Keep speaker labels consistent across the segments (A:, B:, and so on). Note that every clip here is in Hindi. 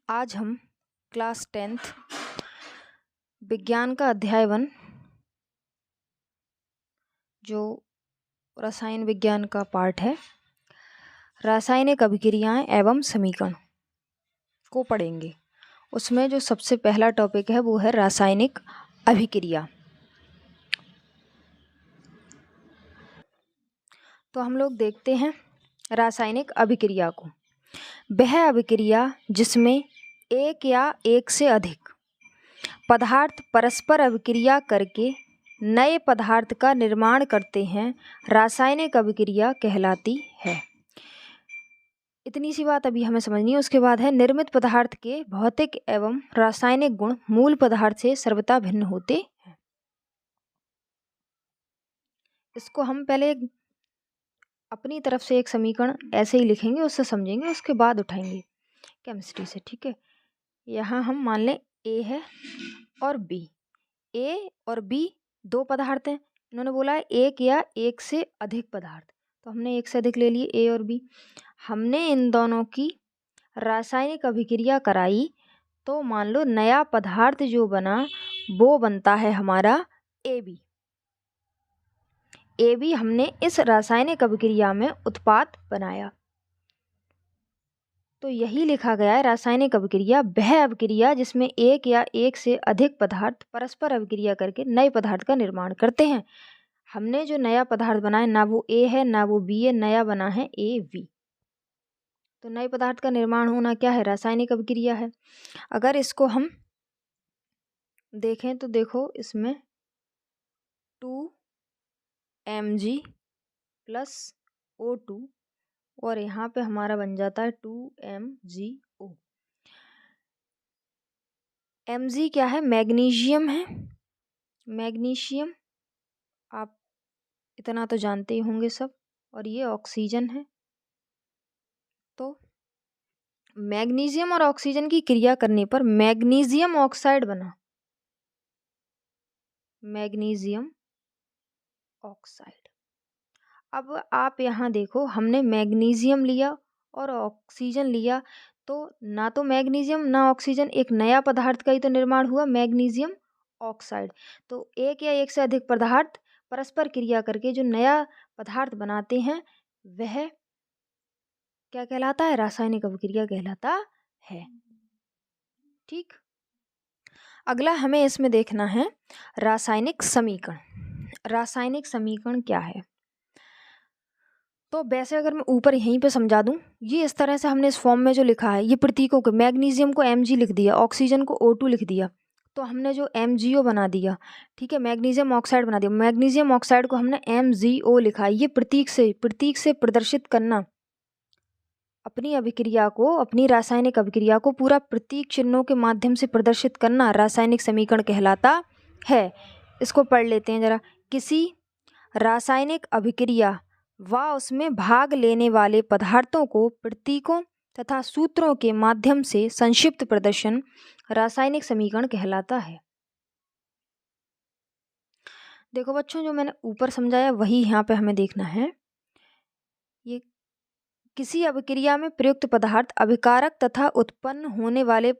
A: आज हम क्लास 10th विज्ञान का अध्याय 1 जो रसायन विज्ञान का पार्ट है, रासायनिक अभिक्रियाएं एवं समीकरण को पढ़ेंगे। उसमें जो सबसे पहला टॉपिक है वो है रासायनिक अभिक्रिया। तो हम लोग देखते हैं रासायनिक अभिक्रिया को। वह अभिक्रिया जिसमें एक या एक से अधिक पदार्थ परस्पर अभिक्रिया करके नए पदार्थ का निर्माण करते हैं, रासायनिक अभिक्रिया कहलाती है। इतनी सी बात अभी हमें समझनी है। उसके बाद है निर्मित पदार्थ के भौतिक एवं रासायनिक गुण मूल पदार्थ से सर्वथा भिन्न होते हैं। इसको हम पहले अपनी तरफ से एक समीकरण ऐसे ही लिखेंगे, उससे समझेंगे, उसके बाद उठाएंगे केमिस्ट्री से। ठीक है, यहाँ हम मान लें ए है और बी। ए और बी दो पदार्थ हैं। इन्होंने बोला है एक या एक से अधिक पदार्थ, तो हमने एक से अधिक ले लिए ए और बी। हमने इन दोनों की रासायनिक अभिक्रिया कराई तो मान लो नया पदार्थ जो बना वो बनता है हमारा ए बी। ए बी हमने इस रासायनिक अभिक्रिया में उत्पाद बनाया, तो यही लिखा गया है रासायनिक अभिक्रिया वह अभिक्रिया जिसमें एक या एक से अधिक पदार्थ परस्पर अभिक्रिया करके नए पदार्थ का निर्माण करते हैं। हमने जो नया पदार्थ बनाया ना वो ए है ना वो बी है, नया बना है ए वी। तो नए पदार्थ का निर्माण होना क्या है? रासायनिक अभिक्रिया है। अगर इसको हम देखें तो देखो इसमें 2Mg प्लस O2 और यहाँ पे हमारा बन जाता है 2MgO। Mg क्या है? मैग्नीशियम है। मैग्नीशियम आप इतना तो जानते ही होंगे सब, और ये ऑक्सीजन है। तो मैग्नीशियम और ऑक्सीजन की क्रिया करने पर मैग्नीशियम ऑक्साइड बना। Magnesium oxide. अब आप यहाँ देखो, हमने मैग्नीशियम लिया और ऑक्सीजन लिया, तो ना तो मैग्नीशियम ना ऑक्सीजन, एक नया पदार्थ का ही तो निर्माण हुआ, मैग्नीशियम ऑक्साइड। तो एक या एक से अधिक पदार्थ परस्पर क्रिया करके जो नया पदार्थ बनाते हैं वह क्या कहलाता है? रासायनिक अभिक्रिया कहलाता है। ठीक, अगला हमें इसमें देखना है रासायनिक समीकरण। रासायनिक समीकरण क्या है? तो वैसे अगर मैं ऊपर यहीं पे समझा दूं, ये इस तरह से हमने इस फॉर्म में जो लिखा है, ये प्रतीकों को, मैग्नीशियम को Mg लिख दिया, ऑक्सीजन को O2 लिख दिया, तो हमने जो MgO बना दिया। ठीक है, मैग्नीशियम ऑक्साइड बना दिया। मैग्नीशियम ऑक्साइड को हमने MgO लिखा। ये प्रतीक से प्रदर्शित करना अपनी अभिक्रिया को, अपनी रासायनिक अभिक्रिया को पूरा प्रतीक चिन्हों के माध्यम से प्रदर्शित करना रासायनिक समीकरण कहलाता है। इसको पढ़ लेते हैं जरा। किसी रासायनिक अभिक्रिया व उसमें भाग लेने वाले पदार्थों को प्रतीकों तथा सूत्रों के माध्यम से संक्षिप्त प्रदर्शन रासायनिक समीकरण कहलाता है। देखो बच्चों, जो मैंने ऊपर समझाया वही यहाँ पे हमें देखना है। ये किसी अभिक्रिया में प्रयुक्त पदार्थ अभिकारक तथा उत्पन्न होने वाले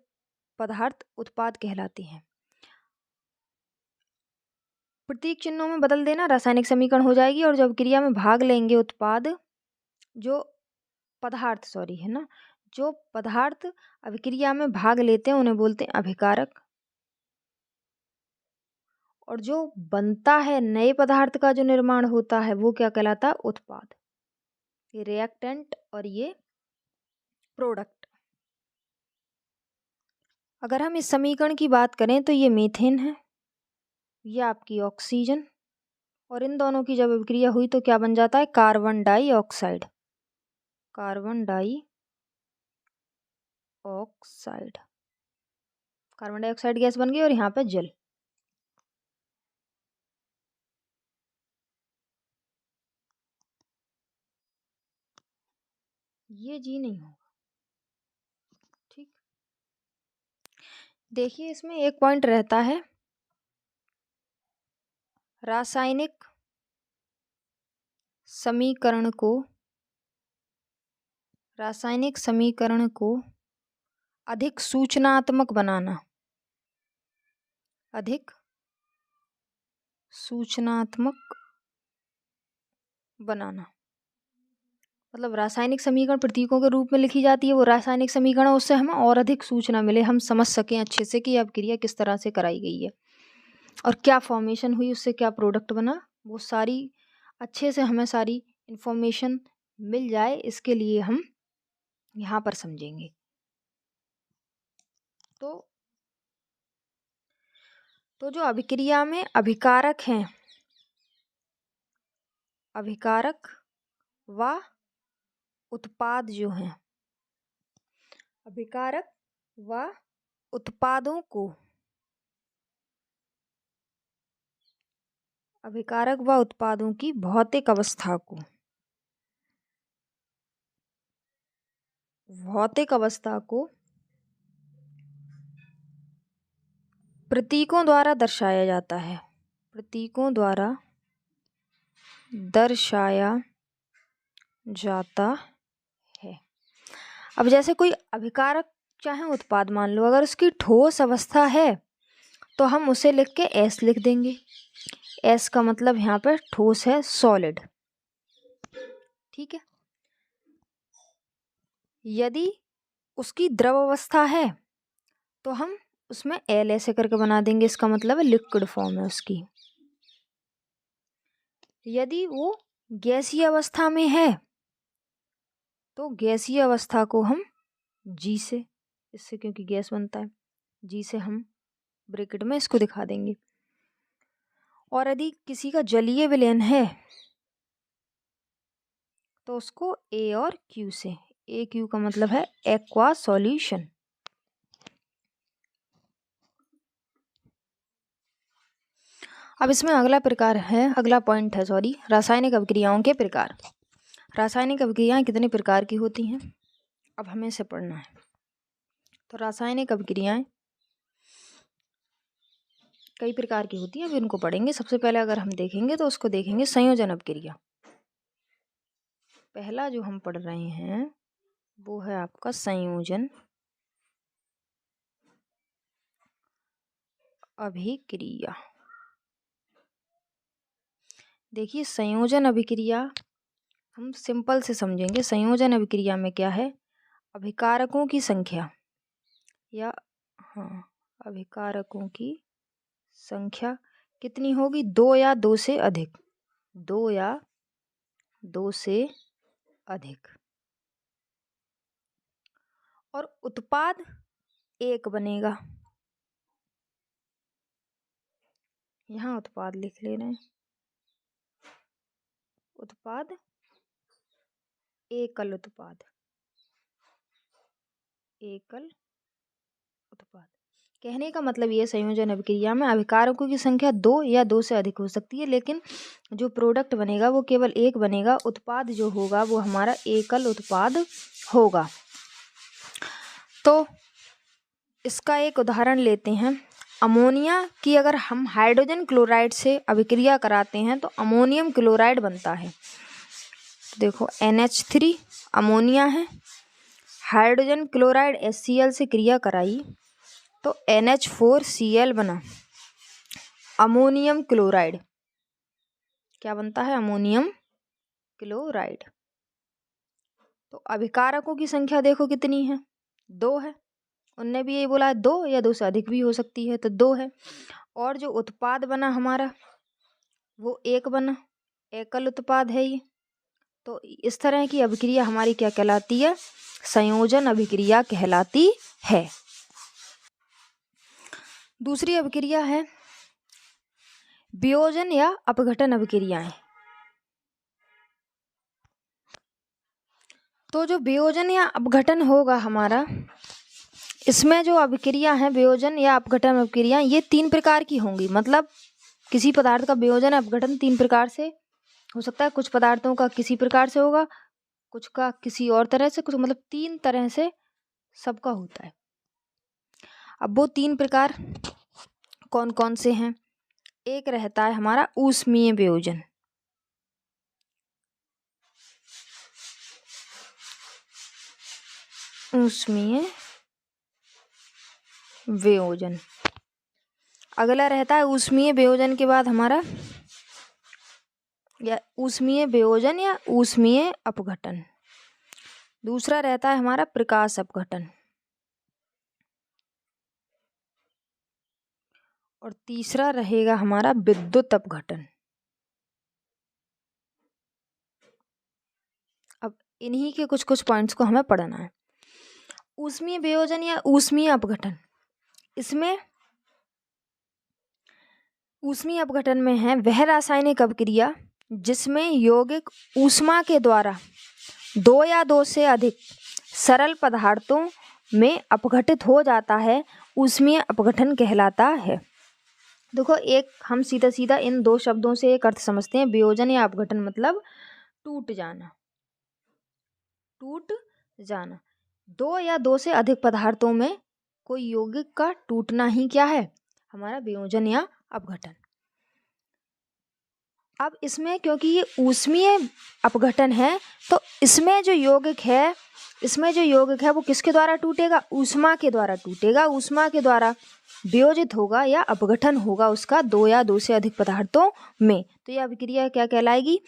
A: पदार्थ उत्पाद कहलाते हैं। प्रतीक चिन्हों में बदल देना, रासायनिक समीकरण हो जाएगी। और जब क्रिया में भाग लेंगे उत्पाद, जो पदार्थ सॉरी है ना, जो पदार्थ अभिक्रिया में भाग लेते हैं उन्हें बोलते हैं अभिकारक। और जो बनता है, नए पदार्थ का जो निर्माण होता है, वो क्या कहलाता है? उत्पाद। ये रिएक्टेंट और ये प्रोडक्ट। अगर हम इस समीकरण की बात करें तो ये मीथेन है, ये आपकी ऑक्सीजन, और इन दोनों की जब अभिक्रिया हुई तो क्या बन जाता है? Carbon dioxide. Carbon dioxide. Carbon dioxide gas बन गई और यहाँ पे जल। ये जी नहीं होगा। ठीक, देखिए इसमें एक पॉइंट रहता है, रासायनिक समीकरण को अधिक सूचनात्मक बनाना, अधिक सूचनात्मक बनाना मतलब रासायनिक समीकरण प्रतीकों के रूप में लिखी जाती है, वो रासायनिक समीकरण, उससे हमें और अधिक सूचना मिले, हम समझ सकें अच्छे से कि अब क्रिया किस तरह से कराई गई है और क्या फॉर्मेशन हुई, उससे क्या प्रोडक्ट बना, वो सारी अच्छे से हमें सारी इंफॉर्मेशन मिल जाए, इसके लिए हम यहाँ पर समझेंगे। तो जो अभिक्रिया में अभिकारक हैं, अभिकारक व उत्पाद जो हैं, अभिकारक व उत्पादों को, अभिकारक व उत्पादों की भौतिक अवस्था को, भौतिक अवस्था को प्रतीकों द्वारा दर्शाया जाता है, प्रतीकों द्वारा दर्शाया जाता है। अब जैसे कोई अभिकारक चाहे उत्पाद मान लो, अगर उसकी ठोस अवस्था है तो हम उसे लिख के एस लिख देंगे। एस का मतलब यहाँ पर ठोस है, सॉलिड, ठीक है। यदि उसकी द्रव अवस्था है तो हम उसमें एल ऐसे करके बना देंगे, इसका मतलब है लिक्विड फॉर्म है उसकी। यदि वो गैसीय अवस्था में है तो गैसीय अवस्था को हम जी से, इससे क्योंकि गैस बनता है, जी से हम ब्रैकेट में इसको दिखा देंगे। और यदि किसी का जलीय विलयन है तो उसको ए और क्यू से, ए क्यू का मतलब है एक्वा सॉल्यूशन। अब इसमें अगला प्रकार है, अगला पॉइंट है सॉरी, रासायनिक अभिक्रियाओं के प्रकार। रासायनिक अभिक्रियाएं कितने प्रकार की होती हैं, अब हमें इसे पढ़ना है। तो रासायनिक अभिक्रियाएं कई प्रकार की होती हैं, अब इनको पढ़ेंगे। सबसे पहले अगर हम देखेंगे तो उसको देखेंगे संयोजन अभिक्रिया। पहला जो हम पढ़ रहे हैं वो है आपका संयोजन अभिक्रिया। देखिए संयोजन अभिक्रिया हम सिंपल से समझेंगे। संयोजन अभिक्रिया में क्या है, अभिकारकों की संख्या या अभिकारकों की संख्या कितनी होगी, दो या दो से अधिक, दो या दो से अधिक, और उत्पाद एक बनेगा। यहाँ उत्पाद लिख ले रहे हैं, उत्पाद एकल उत्पाद, एकल उत्पाद। कहने का मतलब ये, संयोजन अभिक्रिया में अभिकारकों की संख्या दो या दो से अधिक हो सकती है, लेकिन जो प्रोडक्ट बनेगा वो केवल एक बनेगा। उत्पाद जो होगा वो हमारा एकल उत्पाद होगा। तो इसका एक उदाहरण लेते हैं। अमोनिया की अगर हम हाइड्रोजन क्लोराइड से अभिक्रिया कराते हैं तो अमोनियम क्लोराइड बनता है। तो देखो NH3 अमोनिया है, हाइड्रोजन क्लोराइड HCl से क्रिया कराई तो NH4Cl बना, अमोनियम क्लोराइड। क्या बनता है, अमोनियम क्लोराइड। तो अभिकारकों की संख्या देखो कितनी है, दो है। उनने भी यही बोला है, दो या दो से अधिक भी हो सकती है, तो दो है। और जो उत्पाद बना हमारा वो एक बना, एकल उत्पाद है ये। तो इस तरह की अभिक्रिया हमारी क्या कहलाती है, संयोजन अभिक्रिया कहलाती है। दूसरी अभिक्रिया है वियोजन या अपघटन अभिक्रियाएं। तो जो वियोजन या अपघटन होगा हमारा, इसमें जो अभिक्रिया है वियोजन या अपघटन अभिक्रिया, ये तीन प्रकार की होंगी। मतलब किसी पदार्थ का वियोजन अपघटन तीन प्रकार से हो सकता है। कुछ पदार्थों का किसी प्रकार से होगा, कुछ का किसी और तरह से, कुछ मतलब तीन तरह से सबका होता है। अब वो तीन प्रकार कौन कौन से हैं, एक रहता है हमारा ऊष्मीय वियोजन। ऊष्मीय वियोजन। अगला रहता है ऊष्मीय वियोजन के बाद हमारा या ऊष्मीय वियोजन या ऊष्मीय अपघटन। दूसरा रहता है हमारा प्रकाश अपघटन। और तीसरा रहेगा हमारा विद्युत अपघटन। अब इन्हीं के कुछ कुछ पॉइंट्स को हमें पढ़ना है। ऊष्मीय वियोजन या ऊष्मीय अपघटन, इसमें ऊष्मीय अपघटन में है वह रासायनिक अभिक्रिया जिसमें यौगिक ऊष्मा के द्वारा दो या दो से अधिक सरल पदार्थों में अपघटित हो जाता है, ऊष्मीय अपघटन कहलाता है। देखो, एक हम सीधा सीधा इन दो शब्दों से एक अर्थ समझते हैं। वियोजन या अपघटन मतलब टूट जाना। टूट जाना, दो या दो से अधिक पदार्थों में कोई यौगिक का टूटना ही क्या है, हमारा वियोजन या अपघटन। अब इसमें क्योंकि ये ऊष्मीय अपघटन है तो इसमें जो यौगिक है वो किसके द्वारा टूटेगा, ऊष्मा के द्वारा टूटेगा। ऊष्मा के द्वारा वियोजित होगा या अपघटन होगा उसका दो या दो से अधिक पदार्थों में। तो यह अभिक्रिया क्या कहलाएगी,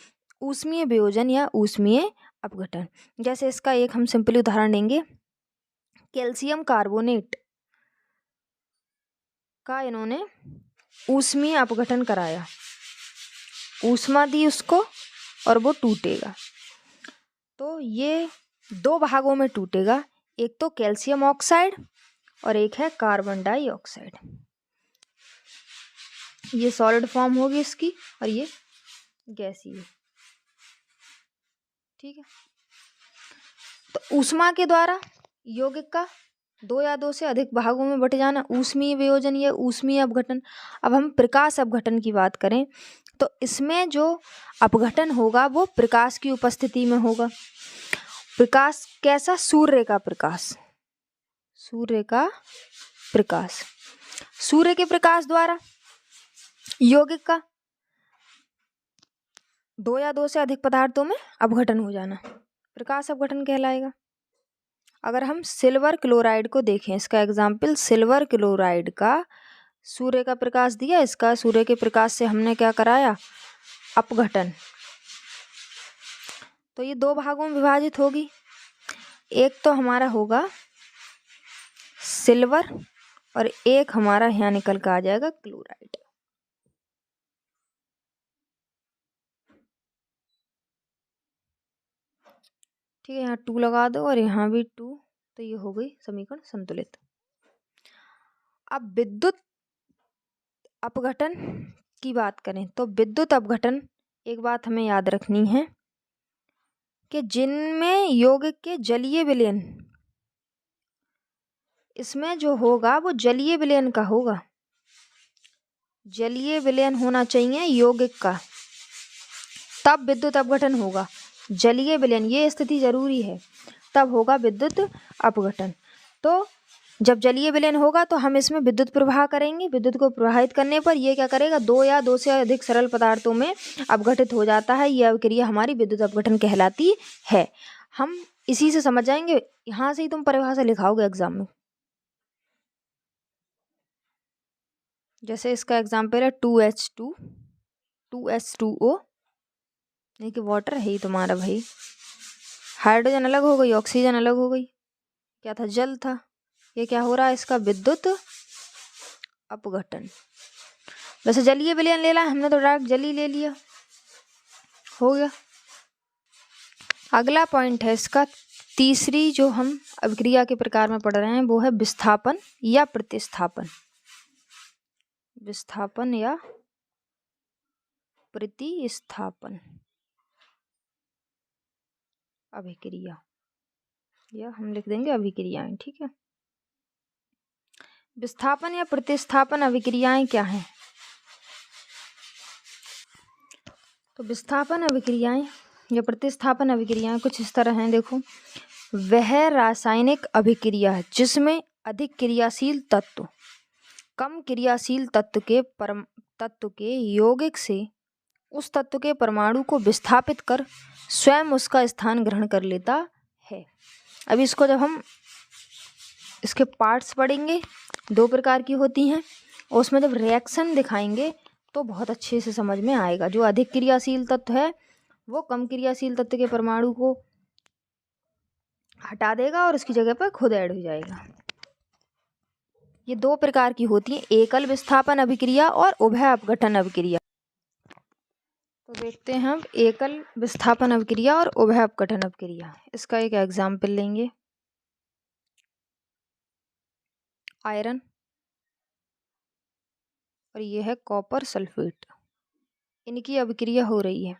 A: ऊष्मीय वियोजन या ऊष्मीय अपघटन। जैसे इसका एक हम सिंपली उदाहरण लेंगे, कैल्शियम कार्बोनेट का इन्होंने ऊष्मीय अपघटन कराया, ऊष्मा दी उसको और वो टूटेगा। तो ये दो भागों में टूटेगा, एक तो कैल्शियम ऑक्साइड और एक है कार्बन डाइऑक्साइड। ये सॉलिड फॉर्म होगी इसकी और ये गैसीय। ठीक है, तो ऊष्मा के द्वारा यौगिक का दो या दो से अधिक भागों में बट जाना, ऊष्मीय वियोजन या ऊष्मीय अपघटन। अब हम प्रकाश अपघटन की बात करें तो इसमें जो अपघटन होगा वो प्रकाश की उपस्थिति में होगा। प्रकाश कैसा, सूर्य का प्रकाश। सूर्य का प्रकाश, सूर्य के प्रकाश द्वारा यौगिक का दो या दो से अधिक पदार्थों में अपघटन हो जाना प्रकाश अपघटन कहलाएगा। अगर हम सिल्वर क्लोराइड को देखें, इसका एग्जाम्पल सिल्वर क्लोराइड का सूर्य का प्रकाश दिया, इसका सूर्य के प्रकाश से हमने क्या कराया, अपघटन। तो ये दो भागों में विभाजित होगी, एक तो हमारा होगा सिल्वर और एक हमारा यहाँ निकल कर आ जाएगा क्लोराइड। ठीक है, यहाँ 2 लगा दो और यहाँ भी 2, तो ये हो गई समीकरण संतुलित। अब विद्युत अपघटन की बात करें तो विद्युत अपघटन, एक बात हमें याद रखनी है कि जिनमें यौगिक के जलीय विलयन, इसमें जो होगा वो जलीय विलयन का होगा। जलीय विलयन होना चाहिए यौगिक का, तब विद्युत अपघटन होगा। जलीय विलयन, ये स्थिति जरूरी है, तब होगा विद्युत अपघटन। तो जब जलीय विलयन होगा तो हम इसमें विद्युत प्रवाह करेंगे। विद्युत को प्रवाहित करने पर ये क्या करेगा, दो या दो से अधिक सरल पदार्थों में अपघटित हो जाता है। यह अभिक्रिया हमारी विद्युत अपघटन कहलाती है। हम इसी से समझ जाएंगे, यहाँ से ही तुम परिभाषा लिखाओगे एग्जाम में। जैसे इसका एग्जाम्पल है 2H2, 2H2O, नहीं कि वाटर है ही तुम्हारा भाई। हाइड्रोजन अलग हो गई, ऑक्सीजन अलग हो गई, क्या था, जल था। ये क्या हो रहा है, इसका विद्युत अपघटन। वैसे जलीय विलयन ले ला, हमने तो डायरेक्ट जली ले लिया, हो गया। अगला पॉइंट है इसका, तीसरी जो हम अभिक्रिया के प्रकार में पढ़ रहे हैं वो है विस्थापन या प्रतिस्थापन। विस्थापन या प्रतिस्थापन अभिक्रिया, या हम लिख देंगे अभिक्रियाएं। ठीक है, विस्थापन या प्रतिस्थापन अभिक्रियाएं क्या हैं। तो विस्थापन अभिक्रियाएं या प्रतिस्थापन अभिक्रियाएं कुछ इस तरह हैं। देखो, वह रासायनिक अभिक्रिया है जिसमें अधिक क्रियाशील तत्व कम क्रियाशील तत्व के यौगिक से उस तत्व के परमाणु को विस्थापित कर स्वयं उसका स्थान ग्रहण कर लेता है। अब इसको जब हम इसके पार्ट्स पढ़ेंगे 2 प्रकार की होती हैं, और उसमें जब रिएक्शन दिखाएंगे तो बहुत अच्छे से समझ में आएगा। जो अधिक क्रियाशील तत्व है वो कम क्रियाशील तत्व के परमाणु को हटा देगा और उसकी जगह पर खुद ऐड हो जाएगा। ये 2 प्रकार की होती है, एकल विस्थापन अभिक्रिया और उभय अपघटन अभिक्रिया। तो देखते हैं हम एकल विस्थापन अभिक्रिया और उभय अपघटन अभिक्रिया। इसका एक एग्जाम्पल लेंगे। आयरन और ये है कॉपर सल्फेट, इनकी अभिक्रिया हो रही है।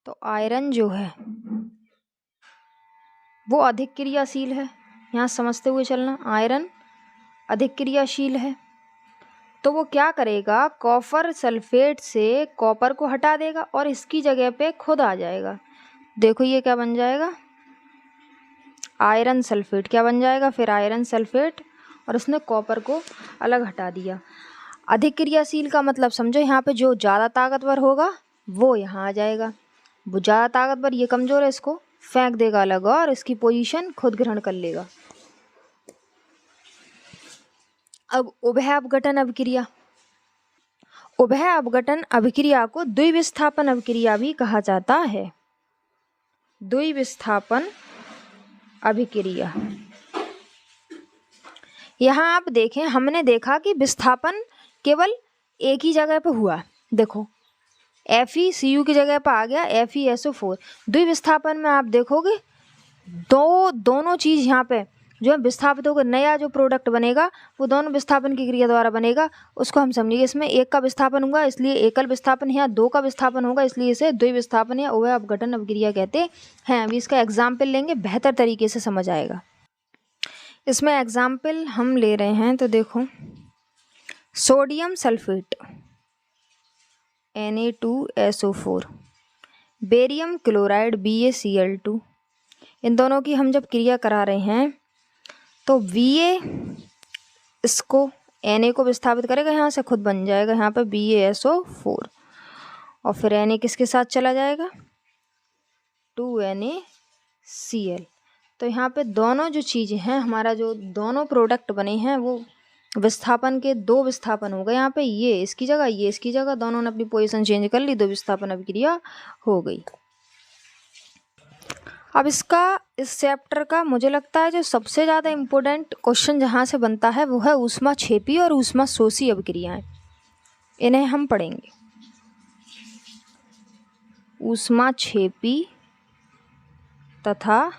A: तो आयरन जो है वो अधिक क्रियाशील है, यहाँ समझते हुए चलना। आयरन अधिक क्रियाशील है तो वो क्या करेगा, कॉपर सल्फेट से कॉपर को हटा देगा और इसकी जगह पे खुद आ जाएगा। देखो ये क्या बन जाएगा, आयरन सल्फेट क्या बन जाएगा, फिर आयरन सल्फेट, और उसने कॉपर को अलग हटा दिया। अधिक क्रियाशील का मतलब समझो, यहाँ पे जो ज़्यादा ताकतवर होगा वो यहाँ आ जाएगा, वो ज़्यादा ताकतवर, ये कमज़ोर है, इसको फेंक देगा अलग और इसकी पोजीशन खुद ग्रहण कर लेगा। अब उभय अपघटन अभिक्रिया, उभय अपघटन अभिक्रिया को द्विविस्थापन अभिक्रिया भी कहा जाता है। द्विविस्थापन अभिक्रिया, यहाँ आप देखें, हमने देखा कि विस्थापन केवल एक ही जगह पे हुआ। देखो FeCu की जगह पर आ गया FeSO4। द्विविस्थापन में आप देखोगे दोनों चीज़ यहाँ पे जो है विस्थापित होकर नया जो प्रोडक्ट बनेगा वो दोनों विस्थापन की क्रिया द्वारा बनेगा, उसको हम समझेंगे। इसमें एक का विस्थापन होगा इसलिए एकल विस्थापन है, 2 का विस्थापन होगा इसलिए इसे द्विविस्थापन या उभय अपघटन अभिक्रिया कहते हैं। अभी इसका एग्जाम्पल लेंगे, बेहतर तरीके से समझ आएगा। इसमें एग्जाम्पल हम ले रहे हैं, तो देखो sodium sulphate Na2SO4, barium chloride BaCl2, इन दोनों की हम जब क्रिया करा रहे हैं तो Va इसको Na को विस्थापित करेगा, यहाँ से खुद बन जाएगा यहाँ पर BaSO4, और फिर Na किसके साथ चला जाएगा 2NaCl। तो यहाँ पे दोनों जो चीज़ें हैं, हमारा जो दोनों प्रोडक्ट बने हैं वो विस्थापन के 2 विस्थापन हो गए। यहाँ पे ये इसकी जगह ये इसकी जगह, दोनों ने अपनी पोजीशन चेंज कर ली, 2 विस्थापन अभिक्रिया हो गई। अब इसका इस चैप्टर का मुझे लगता है जो सबसे ज़्यादा इम्पोर्टेंट क्वेश्चन जहाँ से बनता है वो है ऊष्माक्षेपी और ऊष्माशोषी अभिक्रियाएं। इन्हें हम पढ़ेंगे। ऊष्माक्षेपी तथा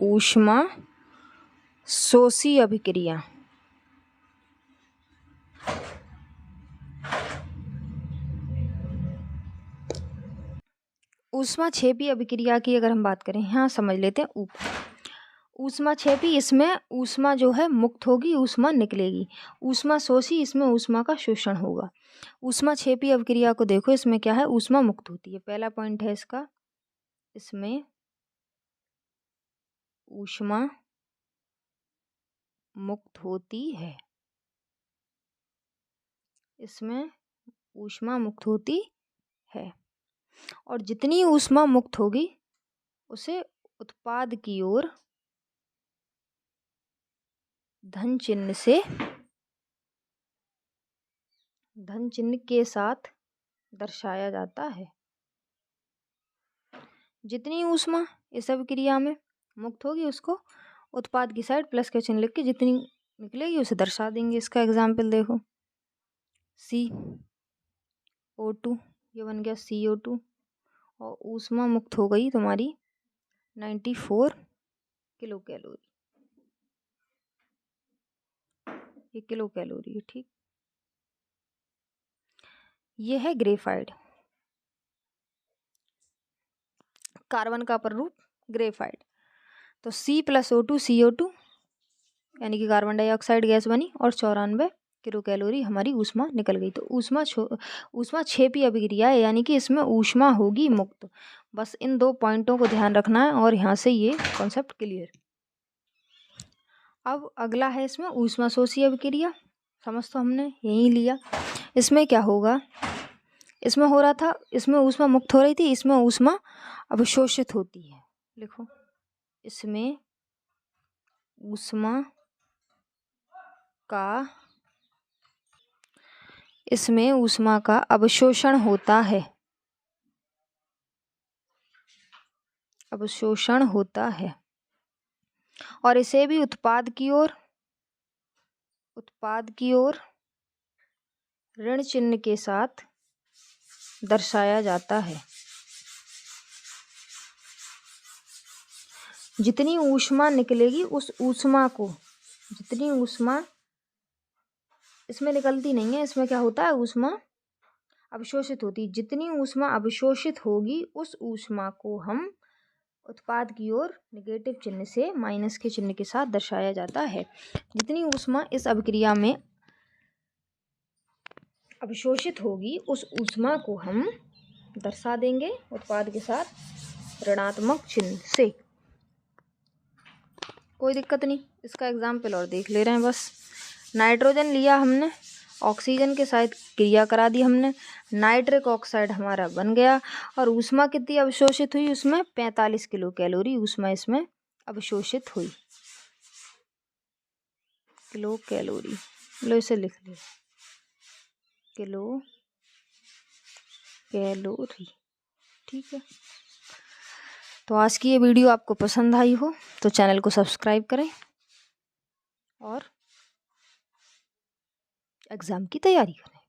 A: ऊष्माशोषी अभिक्रिया। ऊष्माक्षेपी अभिक्रिया की अगर हम बात करें, यहाँ समझ लेते हैं ऊष्माक्षेपी, इसमें ऊष्मा जो है मुक्त होगी, ऊष्मा निकलेगी। ऊष्माशोषी, इसमें ऊष्मा का शोषण होगा। ऊष्माक्षेपी अभिक्रिया को देखो, इसमें क्या है, ऊष्मा मुक्त होती है, पहला पॉइंट है इसका, इसमें ऊष्मा मुक्त होती है, इसमें ऊष्मा मुक्त होती है, और जितनी ऊष्मा मुक्त होगी उसे उत्पाद की ओर धन चिन्ह के साथ दर्शाया जाता है। जितनी ऊष्मा इस अभिक्रिया में मुक्त होगी उसको उत्पाद की साइड प्लस का चिन्ह लिख के जितनी निकलेगी उसे दर्शा देंगे। इसका एग्जाम्पल देखो, CO2, ये बन गया CO2, और ऊष्मा मुक्त हो गई तुम्हारी 94 किलो कैलोरी, ये किलो कैलोरी है, ठीक। ये है ग्रेफाइट, कार्बन का प्ररूप ग्रेफाइट। तो C+O2 CO2 यानी कि कार्बन डाइऑक्साइड गैस बनी और 94 किलो कैलोरी हमारी ऊष्मा निकल गई। तो ऊष्माक्षेपी अभिक्रिया है, यानी कि इसमें ऊष्मा होगी मुक्त। बस इन 2 पॉइंटों को ध्यान रखना है और यहाँ से ये कॉन्सेप्ट क्लियर। अब अगला है इसमें ऊष्माशोषी अभिक्रिया, समझ तो हमने यही लिया। इसमें क्या होगा, इसमें हो रहा था, इसमें ऊष्मा मुक्त हो रही थी, इसमें ऊष्मा अवशोषित होती है। लिखो, इसमें ऊष्मा ऊष्मा का अवशोषण होता है। और इसे भी उत्पाद की ओर ऋण चिन्ह के साथ दर्शाया जाता है। जितनी ऊष्मा निकलेगी उस ऊष्मा को, जितनी ऊष्मा इसमें निकलती नहीं है, इसमें क्या होता है, ऊष्मा अवशोषित होती है। जितनी ऊष्मा अवशोषित होगी उस ऊष्मा को हम उत्पाद की ओर नेगेटिव चिन्ह से माइनस के चिन्ह के साथ दर्शाया जाता है। जितनी ऊष्मा इस अभिक्रिया में अवशोषित होगी उस ऊष्मा को हम दर्शा देंगे उत्पाद के साथ ऋणात्मक चिन्ह से। कोई दिक्कत नहीं, इसका एग्जाम्पल और देख ले रहे हैं बस। नाइट्रोजन लिया हमने, ऑक्सीजन के साथ क्रिया करा दी हमने, नाइट्रिक ऑक्साइड हमारा बन गया और ऊष्मा कितनी अवशोषित हुई, उसमें 45 किलो कैलोरी ऊष्मा इसमें अवशोषित हुई। किलो कैलोरी, लो इसे लिख ले, किलो कैलोरी। ठीक है, तो आज की ये वीडियो आपको पसंद आई हो तो चैनल को सब्सक्राइब करें और एग्ज़ाम की तैयारी करें।